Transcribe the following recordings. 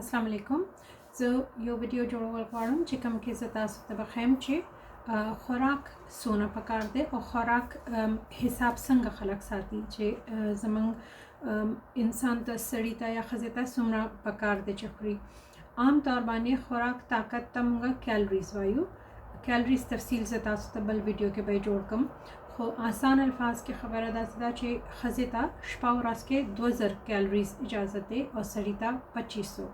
अस्सलाम वालेकुम। زه یو ویډیو جوړول غواړم چې کوم کې زه تاسو ته بخیم چې خوراک سونه پکار دی او خوراک حساب څنګه خلک ساتي چې زمونږ انسان ته سړی ته یا ښځې ته څومره پکار دی چې خوري. عام طور باندې خوراک طاقت ته موږ کیلریز وایو. کیلریز تفصیل زه تاسو ته بل ویډیو کې به جوړ کړم، خو آسان الفاظ کې خبره داسې ده چې ښځې ته شپه ورځ کې 2000 کیلریز اجازه دی او سړي ته 2500.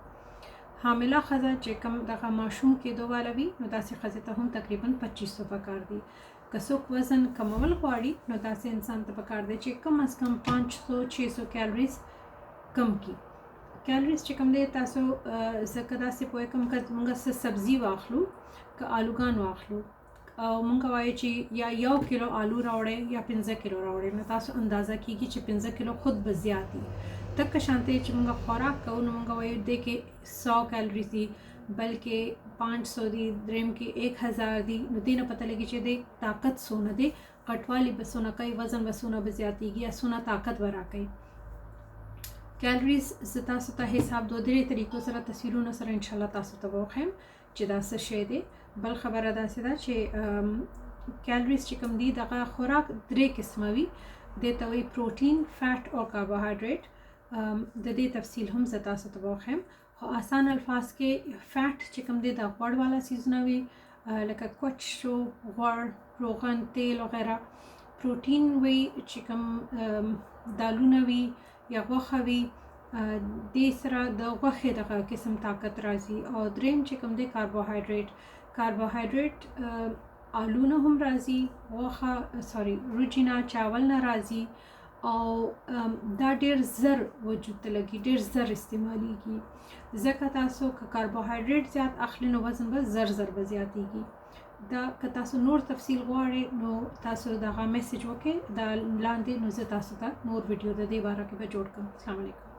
حامله ښځه چې کوم دغه ماشوم کېدو والا وي نو داسې ښځې ته هم تقریبا 2500 پکار دي. که څوک وزن کمول غواړي نو داسې انسان ته پکار دی چې کم از کم 500-600 کیلریز کم کی. کیلریز چې کوم دی تاسو ځکه داسې پوه کوم که موږ څه سبزي واخلو، که آلوګان واخلو او موږ وایو چې یا 1 کیلو آلو راوړئ یا 15 کیلو راوړئ، نو تاسو اندازه کیږي چې 15 کیلو خود به زیات دي. تک شانته چې موږ خوراک کوو نو موږ وایو دی کې 100 کیلریز دي، بلکې 500 دي، دریم کې 1000 دي. نو دې نه پته لګي چې د طاقت څونه دی، غټوالی به څونه کوي، وزن به څونه به زیاتېږي یا څونه طاقت به راکوي. کیلریز زه تاسو ته حساب 2-3 طریقو سره تصویرونو سره انشاءالله تاسو ته وښیم چې دا څه شی دی. بل خبره داسې ده چې کیلریز چې کوم دي دغه خوراک 3 قسمه وي، دې ته وایي پروټین، فیټ او کاربوهایډریټ. د دې تفصیل هم زه تاسو ته وښیم، خو آسان الفاظ کې فیټ چې کوم دی د غوړ والا څیزونه وي لکه کوچ شو، غوړ، روغن، تیل وغیره. پروټین وي چې کوم دالونه وي یا غوښه وي، دې سره د غوښې دغه قسم طاقت راځي. او دریم چې کوم دی کاربوهایډریټ آلو نه هم راځي، غوښه روجي نه، چاول نه راځي او دا ډیر زر وجود ته لګي، ډیر زر استعمالیږي. ځکه تاسو که کاربوهایډریټ زیات اخلي نو وزن به زر به زیاتیږي. دا که تاسو نور تفصیل غواړئ نو تاسو دغه میسج وکړئ دا لاندې، نو زه تاسو ته نور ویډیو د دې باره کې به جوړ کړم. السلام علیکم.